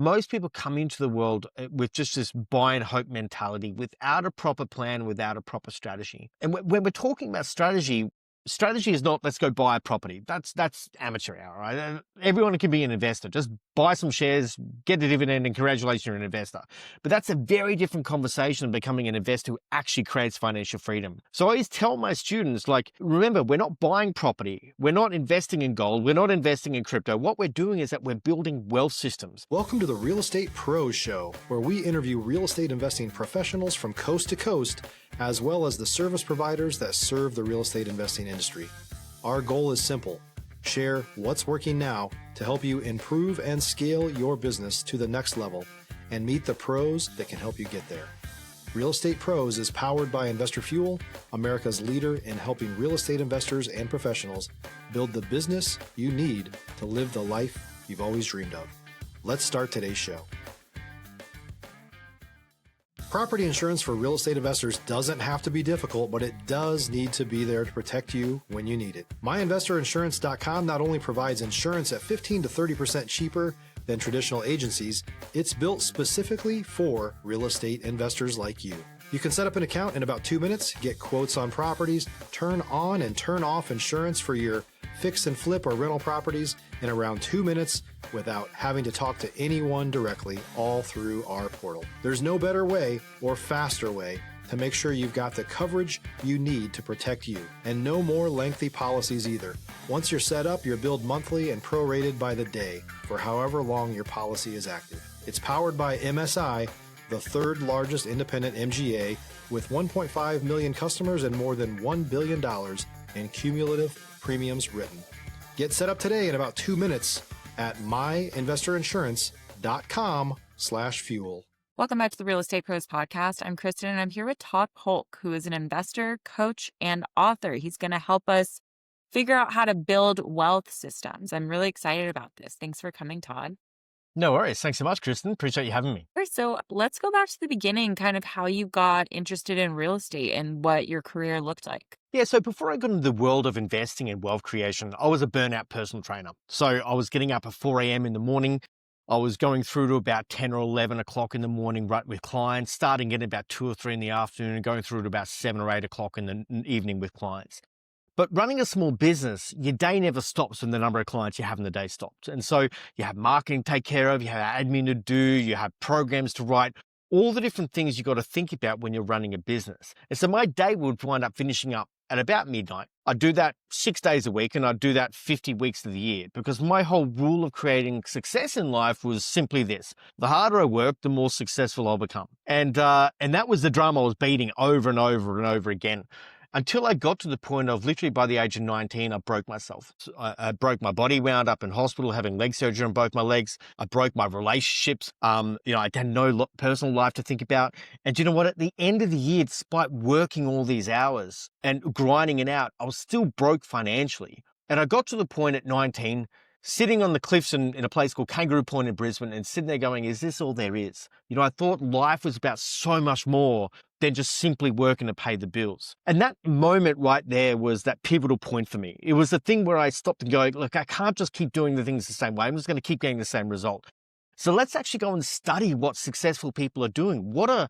Most people come into the world with just this buy and hope mentality without a proper plan, without a proper strategy. And when we're talking about strategy is not let's go buy a property. That's amateur hour, right? Everyone can be an investor. Just buy some shares, get a dividend, and congratulations, you're an investor. But that's a very different conversation of becoming an investor who actually creates financial freedom. So I always tell my students, like, remember, we're not buying property. We're not investing in gold. We're not investing in crypto. What we're doing is that we're building wealth systems. Welcome to the Real Estate Pros Show, where we interview real estate investing professionals from coast to coast, as well as the service providers that serve the real estate investing industry. Our goal is simple: share what's working now to help you improve and scale your business to the next level and meet the pros that can help you get there. Real Estate Pros is powered by Investor Fuel, America's leader in helping real estate investors and professionals build the business you need to live the life you've always dreamed of. Let's start today's show. Property insurance for real estate investors doesn't have to be difficult, but it does need to be there to protect you when you need it. MyInvestorInsurance.com not only provides insurance at 15 to 30% cheaper than traditional agencies, it's built specifically for real estate investors like you. You can set up an account in about 2 minutes, get quotes on properties, turn on and turn off insurance for your fix and flip or rental properties in around 2 minutes without having to talk to anyone directly, all through our portal. There's no better way or faster way to make sure you've got the coverage you need to protect you, and no more lengthy policies either. Once you're set up, you're billed monthly and prorated by the day for however long your policy is active. It's powered by MSI, the third largest independent MGA, with 1.5 million customers and more than $1 billion in cumulative premiums written. Get set up today in about 2 minutes at myinvestorinsurance.com/fuel. Welcome back to the Real Estate Pros Podcast. I'm Kristen, and I'm here with Todd Polke, who is an investor, coach, and author. He's going to help us figure out how to build wealth systems. I'm really excited about this. Thanks for coming, Todd. No worries. Thanks so much, Kristen. Appreciate you having me. All right, so let's go back to the beginning, kind of how you got interested in real estate and what your career looked like. Yeah, so before I got into the world of investing and wealth creation, I was a burnout personal trainer. So I was getting up at 4 a.m. in the morning. I was going through to about 10 or 11 o'clock in the morning, right, with clients, starting at about 2 or 3 in the afternoon and going through to about 7 or 8 o'clock in the evening with clients. But running a small business, your day never stops when the number of clients you have in the day stops. And so you have marketing to take care of, you have admin to do, you have programs to write, all the different things you got to think about when you're running a business. And so my day would wind up finishing up at about midnight. I'd do that 6 days a week, and I'd do that 50 weeks of the year, because my whole rule of creating success in life was simply this: the harder I work, the more successful I'll become. And that was the drum I was beating over and over and over again, until I got to the point of literally by the age of 19, I broke myself. I broke my body, wound up in hospital having leg surgery on both my legs. I broke my relationships. I had no personal life to think about. And you know what? At the end of the year, despite working all these hours and grinding it out, I was still broke financially. And I got to the point at 19, sitting on the cliffs in a place called Kangaroo Point in Brisbane, and sitting there going, is this all there is? I thought life was about so much more than just simply working to pay the bills. And that moment right there was that pivotal point for me. It was the thing where I stopped and go, look, I can't just keep doing the things the same way. I'm just going to keep getting the same result. So let's actually go and study what successful people are doing. What are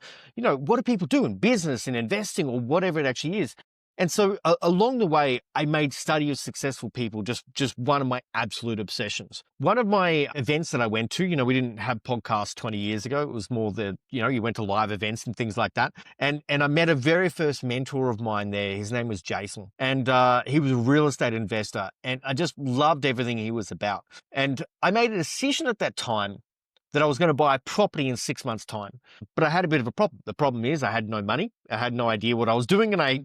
people doing? Business and investing or whatever it actually is. And so along the way, I made study of successful people just one of my absolute obsessions. One of my events that I went to, we didn't have podcasts 20 years ago. It was more you went to live events and things like that. And I met a very first mentor of mine there. His name was Jason. And he was a real estate investor. And I just loved everything he was about. And I made a decision at that time that I was going to buy a property in 6 months' time. But I had a bit of a problem. The problem is I had no money. I had no idea what I was doing, and I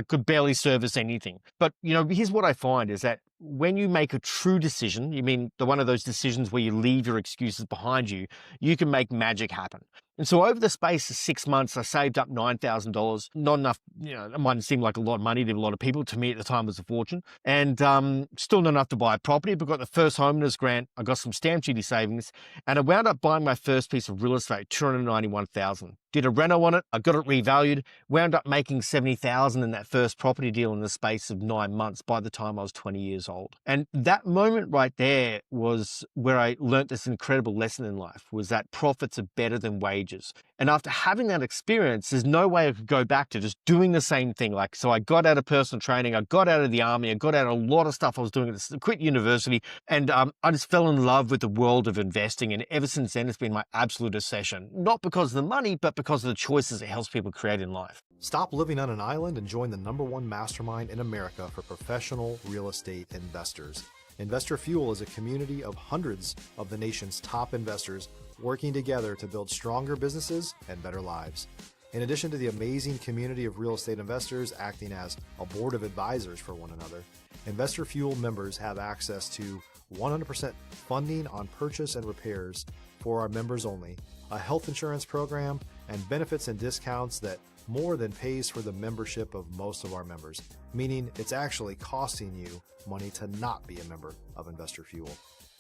could barely service anything. But, here's what I find is that when you make a true decision, one of those decisions where you leave your excuses behind you, you can make magic happen. And so over the space of 6 months, I saved up $9,000. Not enough, it mightn't seem like a lot of money to a lot of people. To me at the time, it was a fortune. And still not enough to buy a property, but got the first homeowners grant. I got some stamp duty savings, and I wound up buying my first piece of real estate, $291,000. Did a reno on it. I got it revalued, wound up making $70,000 in that first property deal in the space of 9 months by the time I was 20 years old. And that moment right there was where I learned this incredible lesson in life, was that profits are better than wages. And after having that experience, there's no way I could go back to just doing the same thing. So I got out of personal training, I got out of the army, I got out of a lot of stuff I was doing, quit university, and I just fell in love with the world of investing. And ever since then, it's been my absolute obsession, not because of the money, but because of the choices it helps people create in life. Stop living on an island and join the #1 mastermind in America for professional real estate investors. Investor Fuel is a community of hundreds of the nation's top investors working together to build stronger businesses and better lives. In addition to the amazing community of real estate investors acting as a board of advisors for one another, Investor Fuel members have access to 100% funding on purchase and repairs for our members only, a health insurance program, and benefits and discounts that more than pays for the membership of most of our members, meaning it's actually costing you money to not be a member of Investor Fuel.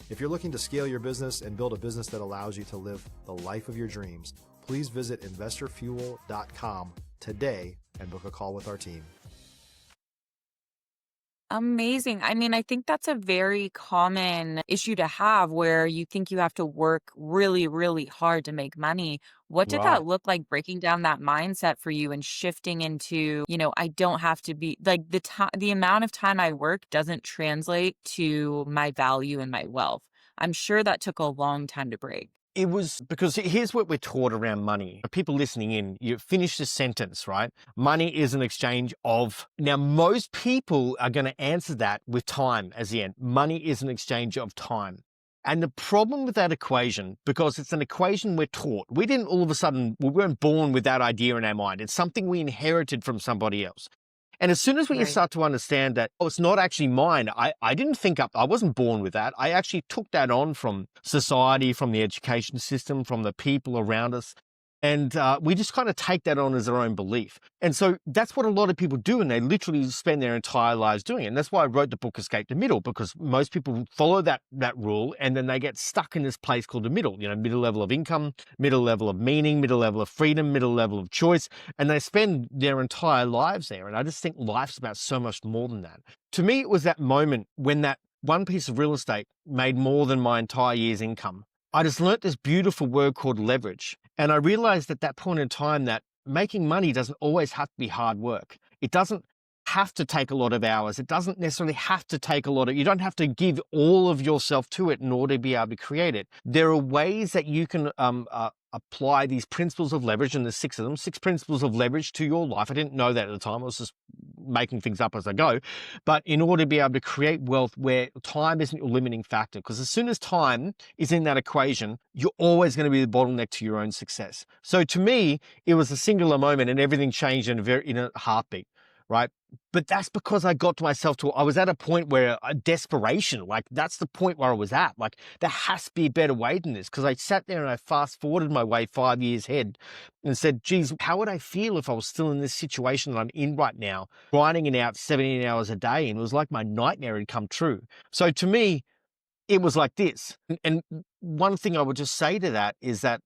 If you're looking to scale your business and build a business that allows you to live the life of your dreams, please visit investorfuel.com today and book a call with our team. Amazing. I mean, I think that's a very common issue to have where you think you have to work really, really hard to make money. What did Right. that look like breaking down that mindset for you and shifting into, I don't have to be like the amount of time I work doesn't translate to my value and my wealth. I'm sure that took a long time to break. It was because here's what we're taught around money. People listening in, you finish the sentence, right? Money is an exchange of. Now, most people are going to answer that with time as the end. Money is an exchange of time. And the problem with that equation, because it's an equation we're taught, we didn't all of a sudden, we weren't born with that idea in our mind. It's something we inherited from somebody else. And as soon as we Right. start to understand that, it's not actually mine, I didn't think up, I wasn't born with that. I actually took that on from society, from the education system, from the people around us. And we just kind of take that on as our own belief. And so that's what a lot of people do, and they literally spend their entire lives doing it. And that's why I wrote the book Escape the Middle, because most people follow that rule, and then they get stuck in this place called the middle, middle level of income, middle level of meaning, middle level of freedom, middle level of choice, and they spend their entire lives there. And I just think life's about so much more than that. To me, it was that moment when that one piece of real estate made more than my entire year's income. I just learnt this beautiful word called leverage. And I realized at that point in time that making money doesn't always have to be hard work. It doesn't have to take a lot of hours. It doesn't necessarily have to take you don't have to give all of yourself to it in order to be able to create it. There are ways that you can apply these principles of leverage, and there's 6 of them, 6 principles of leverage to your life. I didn't know that at the time. I was just making things up as I go. But in order to be able to create wealth where time isn't your limiting factor, because as soon as time is in that equation, you're always going to be the bottleneck to your own success. So to me, it was a singular moment, and everything changed in a heartbeat, right? But that's because I got to myself I was at a point where desperation, that's the point where I was at. There has to be a better way than this, because I sat there and I fast forwarded my way 5 years ahead and said, geez, how would I feel if I was still in this situation that I'm in right now, grinding it out 17 hours a day? And it was like my nightmare had come true. So to me, it was like this. And one thing I would just say to that is that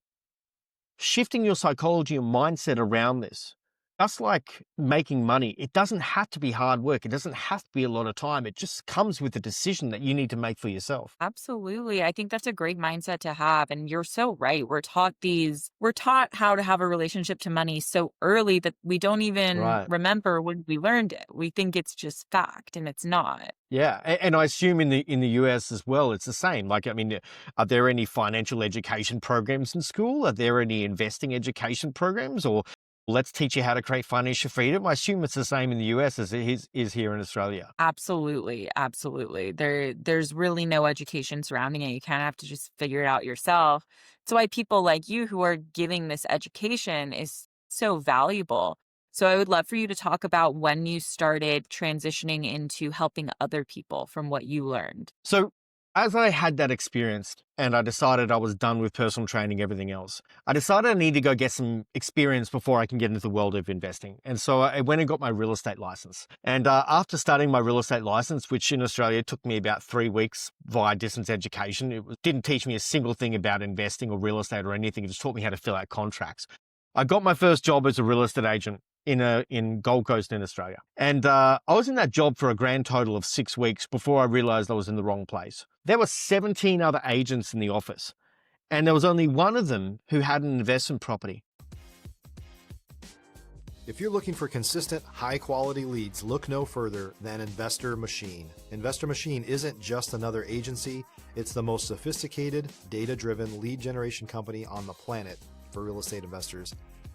shifting your psychology and mindset around this, just like making money, it doesn't have to be hard work. It doesn't have to be a lot of time. It just comes with the decision that you need to make for yourself. Absolutely. I think that's a great mindset to have. And you're so right. We're taught how to have a relationship to money so early that we don't even Right. remember when we learned it. We think it's just fact, and it's not. Yeah. And I assume in the US as well, it's the same. Are there any financial education programs in school? Are there any investing education programs? Or let's teach you how to create financial freedom? I assume it's the same in the US as it is here in Australia. Absolutely. Absolutely. There's really no education surrounding it. You kind of have to just figure it out yourself. That's why people like you who are giving this education is so valuable. So I would love for you to talk about when you started transitioning into helping other people from what you learned. So As I had that experience and I decided I was done with personal training, everything else, I decided I need to go get some experience before I can get into the world of investing. And so I went and got my real estate license. And after starting my real estate license, which in Australia took me about 3 weeks via distance education, didn't teach me a single thing about investing or real estate or anything. It just taught me how to fill out contracts. I got my first job as a real estate agent in Gold Coast in Australia. And I was in that job for a grand total of 6 weeks before I realized I was in the wrong place. There were 17 other agents in the office, and there was only one of them who had an investment property. If you're looking for consistent, high-quality leads, look no further than Investor Machine. Investor Machine isn't just another agency. It's the most sophisticated, data-driven lead generation company on the planet for real estate investors,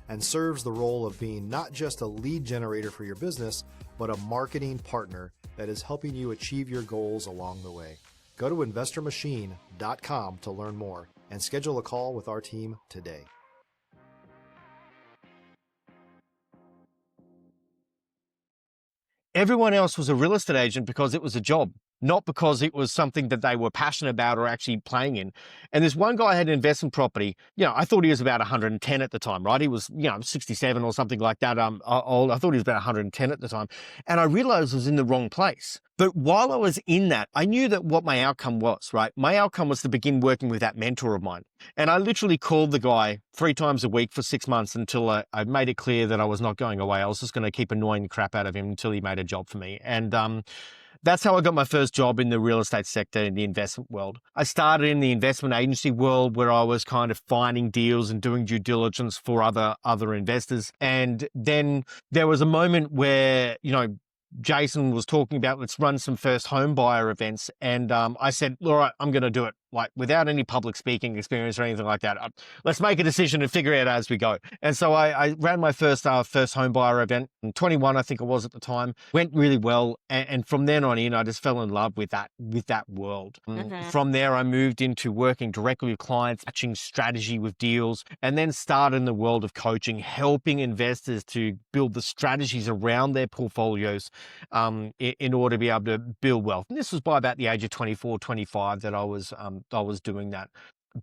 and serves the role of being not just a lead generator for your business, but a marketing partner that is helping you achieve your goals along the way. Go to investormachine.com to learn more and schedule a call with our team today. Everyone else was a real estate agent because it was a job, not because it was something that they were passionate about or actually playing in. And this one guy had an investment property. I thought he was about 110 at the time, right? He was, 67 or something like that. Old. I thought he was about 110 at the time. And I realized I was in the wrong place. But while I was in that, I knew that what my outcome was, right? My outcome was to begin working with that mentor of mine. And I literally called the guy 3 times a week for 6 months until I made it clear that I was not going away. I was just going to keep annoying the crap out of him until he made a job for me. And that's how I got my first job in the real estate sector in the investment world. I started in the investment agency world where I was kind of finding deals and doing due diligence for other investors. And then there was a moment where, Jason was talking about, let's run some first home buyer events. And I said, all right, I'm going to do it. Like without any public speaking experience or anything like that. Let's make a decision and figure it out as we go. And so I ran my first home buyer event, 21, I think it was at the time. Went really well. And from then on in, I just fell in love with that world. From there, I moved into working directly with clients, matching strategy with deals, and then started in the world of coaching, helping investors to build the strategies around their portfolios in order to be able to build wealth. And this was by about the age of 24, 25 that I was doing that.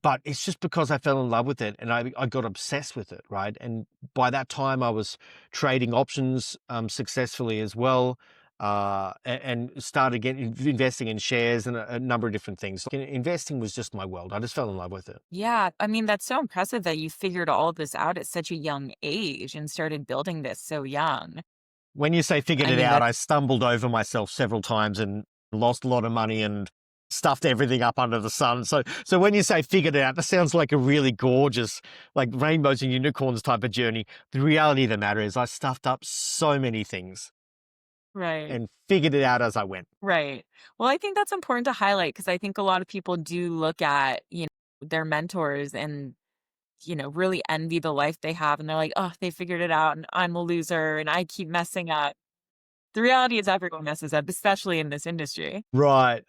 But it's just because I fell in love with it and I got obsessed with it, right? And by that time, I was trading options successfully as well, and started investing in shares and a number of different things. Investing was just my world. I just fell in love with it. Yeah. I mean, that's so impressive that you figured all of this out at such a young age and started building this so young. When you say figured I it mean, out, I that's stumbled over myself several times and lost a lot of money and stuffed everything up under the sun. So when you say figured it out, that sounds like a really gorgeous, like rainbows and unicorns type of journey. The reality of the matter is I stuffed up so many things right. and figured it out as I went. Right. Well, I think that's important to highlight because I think a lot of people do look at, their mentors and, really envy the life they have. And they're like, oh, they figured it out and I'm a loser and I keep messing up. The reality is everyone messes up, especially in this industry. Right.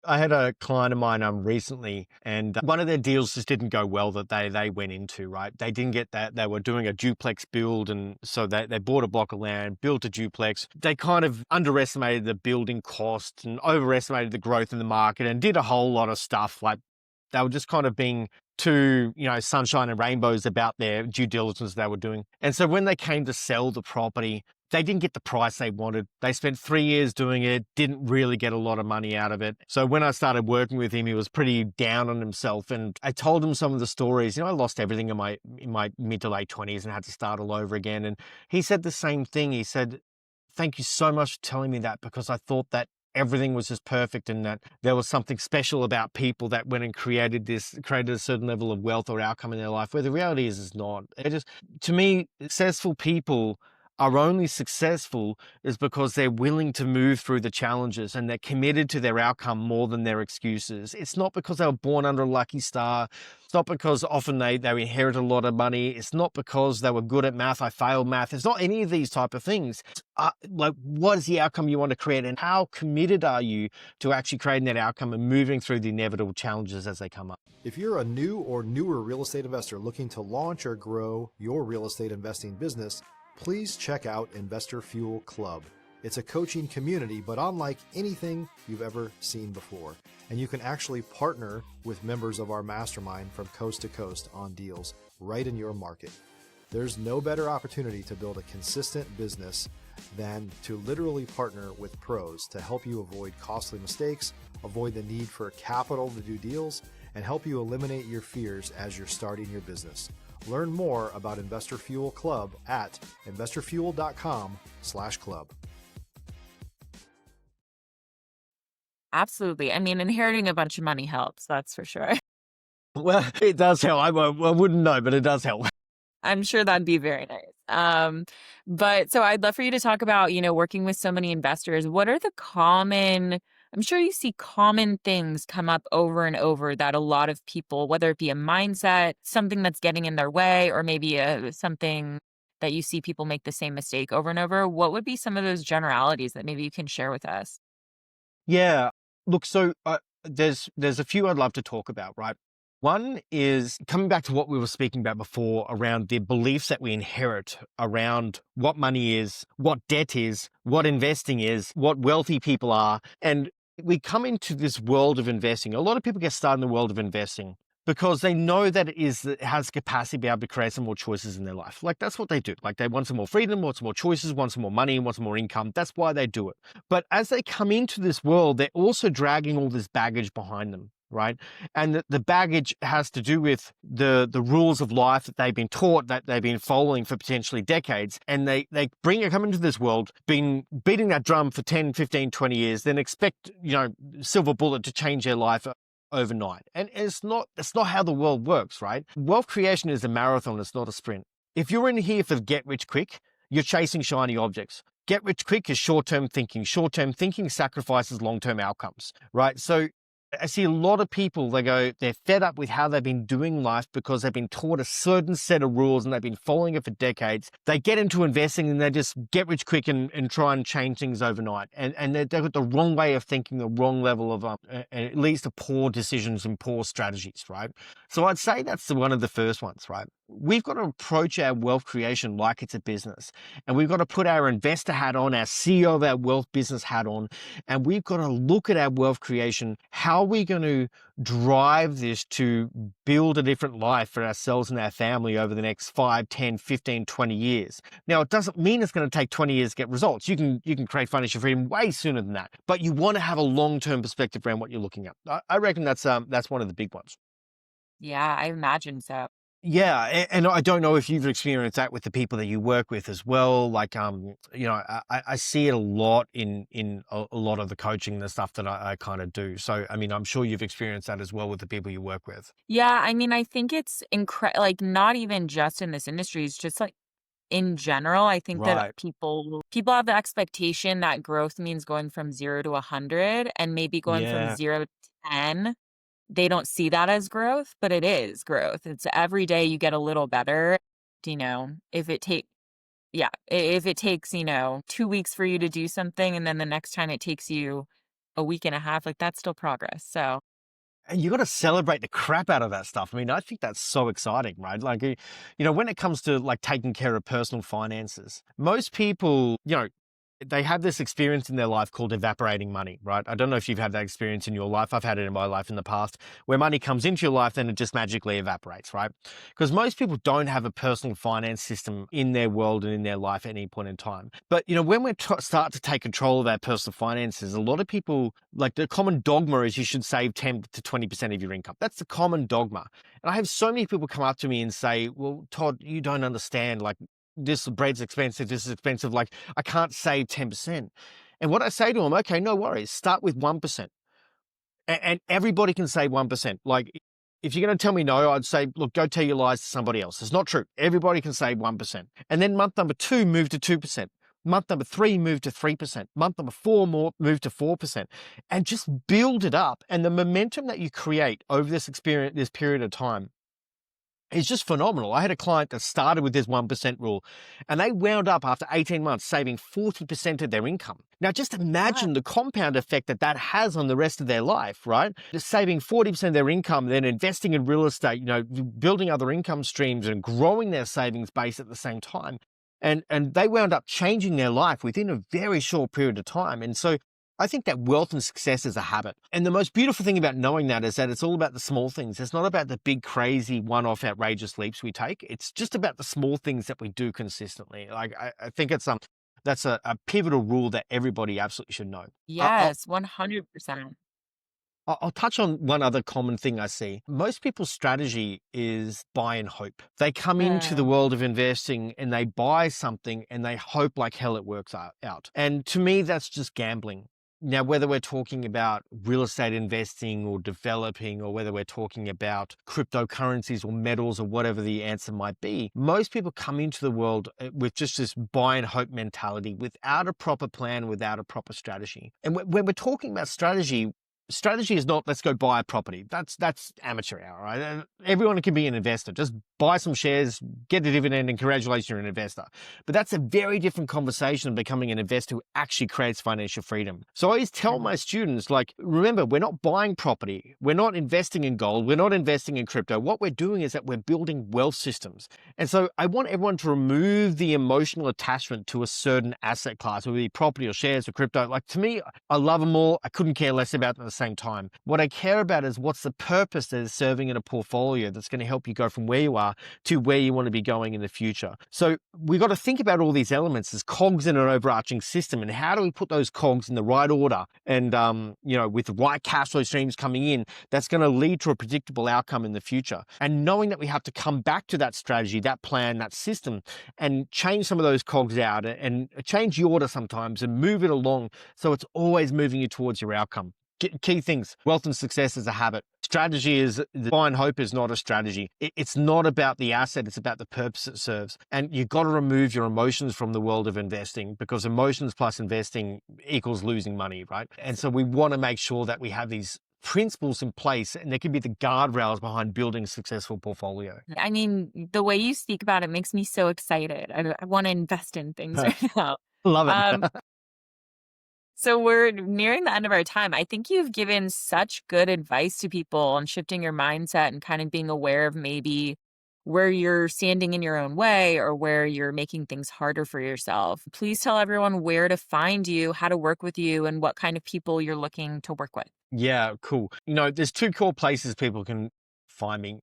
I had a client of mine recently, and one of their deals just didn't go well that they went into, right? They didn't get that. They were doing a duplex build, and so they bought a block of land, built a duplex. They kind of underestimated the building cost and overestimated the growth in the market and did a whole lot of stuff. Like they were just kind of being too, sunshine and rainbows about their due diligence they were doing. And so when they came to sell the property, they didn't get the price they wanted. They spent 3 years doing it, didn't really get a lot of money out of it. So when I started working with him, he was pretty down on himself. And I told him some of the stories. I lost everything in my mid to late 20s and had to start all over again. And he said the same thing. He said, thank you so much for telling me that, because I thought that everything was just perfect and that there was something special about people that went and created a certain level of wealth or outcome in their life, where the reality is not. To me, successful people are only successful is because they're willing to move through the challenges and they're committed to their outcome more than their excuses. It's not because they were born under a lucky star. It's not because often they inherit a lot of money. It's not because they were good at math. I failed math. It's not any of these type of things. Like, what is the outcome you want to create, and how committed are you to actually creating that outcome and moving through the inevitable challenges as they come up? If you're a new or newer real estate investor looking to launch or grow your real estate investing business, please check out Investor Fuel Club. It's a coaching community, but unlike anything you've ever seen before. And you can actually partner with members of our mastermind from coast to coast on deals right in your market. There's no better opportunity to build a consistent business than to literally partner with pros to help you avoid costly mistakes, avoid the need for capital to do deals, and help you eliminate your fears as you're starting your business. Learn more about Investor Fuel Club at investorfuel.com/club. Absolutely. I mean, inheriting a bunch of money helps, that's for sure. Well, it does help. I wouldn't know, but it does help. I'm sure that'd be very nice. But so I'd love for you to talk about, working with so many investors. What are the I'm sure you see common things come up over and over that a lot of people, whether it be a mindset, something that's getting in their way, or maybe something that you see people make the same mistake over and over. What would be some of those generalities that maybe you can share with us? Yeah. Look, so there's a few I'd love to talk about, right? One is coming back to what we were speaking about before around the beliefs that we inherit around what money is, what debt is, what investing is, what wealthy people are. And we come into this world of investing. A lot of people get started in the world of investing because they know that it has capacity to be able to create some more choices in their life. Like that's what they do. Like they want some more freedom, want some more choices, want some more money, want some more income. That's why they do it. But as they come into this world, they're also dragging all this baggage behind them, right? And the baggage has to do with the rules of life that they've been taught, that they've been following for potentially decades. And they come into this world, been beating that drum for 10, 15, 20 years, then expect, silver bullet to change their life overnight. And it's not how the world works, right? Wealth creation is a marathon, it's not a sprint. If you're in here for get rich quick, you're chasing shiny objects. Get rich quick is short-term thinking. Short-term thinking sacrifices long-term outcomes, right? So I see a lot of people, they're fed up with how they've been doing life because they've been taught a certain set of rules and they've been following it for decades. They get into investing and they just get rich quick and try and change things overnight. And they've got the wrong way of thinking, the wrong level of, and it leads to poor decisions and poor strategies, right? So I'd say that's one of the first ones, right? We've got to approach our wealth creation like it's a business. And we've got to put our investor hat on, our CEO of our wealth business hat on, and we've got to look at our wealth creation. How are we going to drive this to build a different life for ourselves and our family over the next 5, 10, 15, 20 years? Now, it doesn't mean it's going to take 20 years to get results. You can create financial freedom way sooner than that. But you want to have a long-term perspective around what you're looking at. I reckon that's one of the big ones. Yeah, I imagine so. Yeah, and I don't know if you've experienced that with the people that you work with as well. Like, I see it a lot in a lot of the coaching, the stuff that I kind of do. So, I mean, I'm sure you've experienced that as well with the people you work with. Yeah, I mean, I think it's like not even just in this industry, it's just like in general. I think that Right. people have the expectation that growth means going from 0 to 100 and maybe going from Yeah. 0 to 10. They don't see that as growth, but it is growth. It's every day you get a little better. If it takes, 2 weeks for you to do something and then the next time it takes you a week and a half, like that's still progress. So And you got to celebrate the crap out of that stuff. I mean, I think that's so exciting, right? Like, when it comes to like taking care of personal finances, most people, they have this experience in their life called evaporating money, right? I don't know if you've had that experience in your life. I've had it in my life in the past where money comes into your life, then it just magically evaporates, right? Because most people don't have a personal finance system in their world and in their life at any point in time. But, when we start to take control of our personal finances, a lot of people, like the common dogma is you should save 10 to 20% of your income. That's the common dogma. And I have so many people come up to me and say, well, Todd, you don't understand. Like, this bread's expensive, this is expensive, like I can't save 10%. And what I say to them, okay, no worries, start with 1%. And everybody can save 1%. Like if you're going to tell me no, I'd say, look, go tell your lies to somebody else. It's not true. Everybody can save 1%. And then month number 2, move to 2%. Month number 3, move to 3%. Month number 4, move to 4%. And just build it up. And the momentum that you create over this period of time, it's just phenomenal. I had a client that started with this 1% rule and they wound up after 18 months saving 40% of their income. Now, just imagine the compound effect that has on the rest of their life, right? Just saving 40% of their income, then investing in real estate, building other income streams and growing their savings base at the same time. And they wound up changing their life within a very short period of time. And so I think that wealth and success is a habit. And the most beautiful thing about knowing that is that it's all about the small things. It's not about the big, crazy, one-off outrageous leaps we take. It's just about the small things that we do consistently. Like I think that's a pivotal rule that everybody absolutely should know. Yes, 100%. I'll touch on one other common thing I see. Most people's strategy is buy and hope. They come into the world of investing and they buy something and they hope like hell it works out. And to me, that's just gambling. Now, whether we're talking about real estate investing or developing, or whether we're talking about cryptocurrencies or metals or whatever the answer might be, most people come into the world with just this buy and hope mentality without a proper plan, without a proper strategy. And when we're talking about strategy is not let's go buy a property. That's amateur hour, right? Everyone can be an investor. Just buy some shares, get a dividend, and congratulations, you're an investor. But that's a very different conversation of becoming an investor who actually creates financial freedom. So I always tell my students, like, remember, we're not buying property. We're not investing in gold. We're not investing in crypto. What we're doing is that we're building wealth systems. And so I want everyone to remove the emotional attachment to a certain asset class, whether it be property or shares or crypto. Like, to me, I love them all. I couldn't care less about them at the same time. What I care about is what's the purpose that is serving in a portfolio that's going to help you go from where you are to where you want to be going in the future. So we got to think about all these elements as cogs in an overarching system, and how do we put those cogs in the right order and, with the right cash flow streams coming in, that's going to lead to a predictable outcome in the future. And knowing that we have to come back to that strategy, that plan, that system, and change some of those cogs out and change the order sometimes and move it along so it's always moving you towards your outcome. Key things: wealth and success is a habit. Strategy is, buy and hope is not a strategy. It's not about the asset, it's about the purpose it serves. And you've got to remove your emotions from the world of investing, because emotions plus investing equals losing money, right? And so we want to make sure that we have these principles in place, and there can be the guardrails behind building a successful portfolio. I mean, the way you speak about it makes me so excited. I want to invest in things right now. Love it. Um, So we're nearing the end of our time. I think you've given such good advice to people on shifting your mindset and kind of being aware of maybe where you're standing in your own way or where you're making things harder for yourself. Please tell everyone where to find you, how to work with you, and what kind of people you're looking to work with. Yeah, cool. There's two core places people can find me,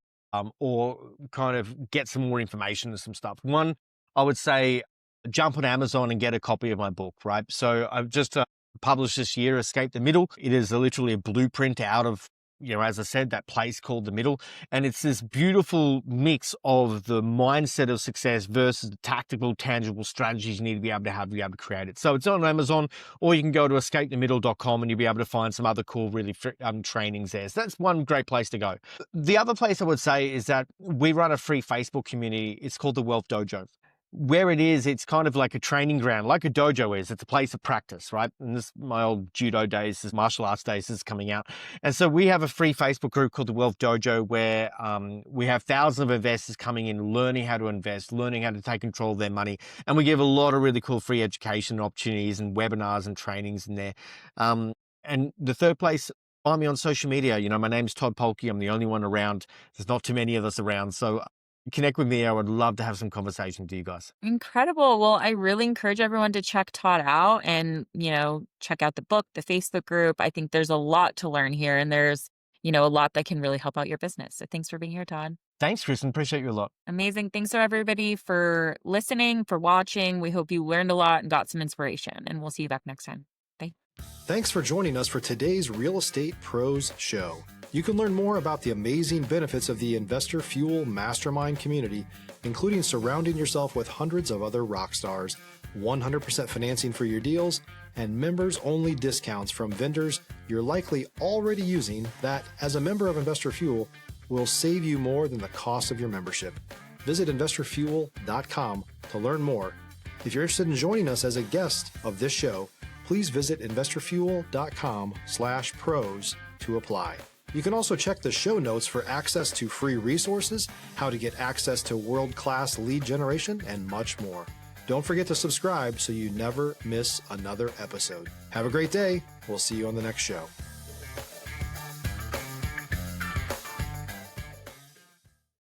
or kind of get some more information and some stuff. One, I would say jump on Amazon and get a copy of my book, right? So I've just published this year, Escape the Middle. It is literally a blueprint out of, as I said, that place called the middle. And it's this beautiful mix of the mindset of success versus the tactical, tangible strategies you need to be able to create it. So it's on Amazon, or you can go to escapethemiddle.com and you'll be able to find some other cool, really trainings there. So that's one great place to go. The other place I would say is that we run a free Facebook community. It's called the Wealth Dojo. Where it is, it's kind of like a training ground, like a dojo is. It's a place of practice, right? And this, my old judo days, this martial arts days is coming out. And so we have a free Facebook group called the Wealth Dojo, where we have thousands of investors coming in, learning how to invest, learning how to take control of their money. And we give a lot of really cool free education opportunities and webinars and trainings in there. And the third place, find me on social media. My name's Todd Polke. I'm the only one around. There's not too many of us around. So connect with me. I would love to have some conversation with you guys. Incredible. Well, I really encourage everyone to check Todd out and, check out the book, the Facebook group. I think there's a lot to learn here, and there's, a lot that can really help out your business. So thanks for being here, Todd. Thanks, Kristen. Appreciate you a lot. Amazing. Thanks to everybody for listening, for watching. We hope you learned a lot and got some inspiration, and we'll see you back next time. Bye. Thanks for joining us for today's Real Estate Pros Show. You can learn more about the amazing benefits of the Investor Fuel Mastermind community, including surrounding yourself with hundreds of other rock stars, 100% financing for your deals, and members-only discounts from vendors you're likely already using that, as a member of Investor Fuel, will save you more than the cost of your membership. Visit investorfuel.com to learn more. If you're interested in joining us as a guest of this show, please visit investorfuel.com/pros to apply. You can also check the show notes for access to free resources, how to get access to world-class lead generation, and much more. Don't forget to subscribe so you never miss another episode. Have a great day. We'll see you on the next show.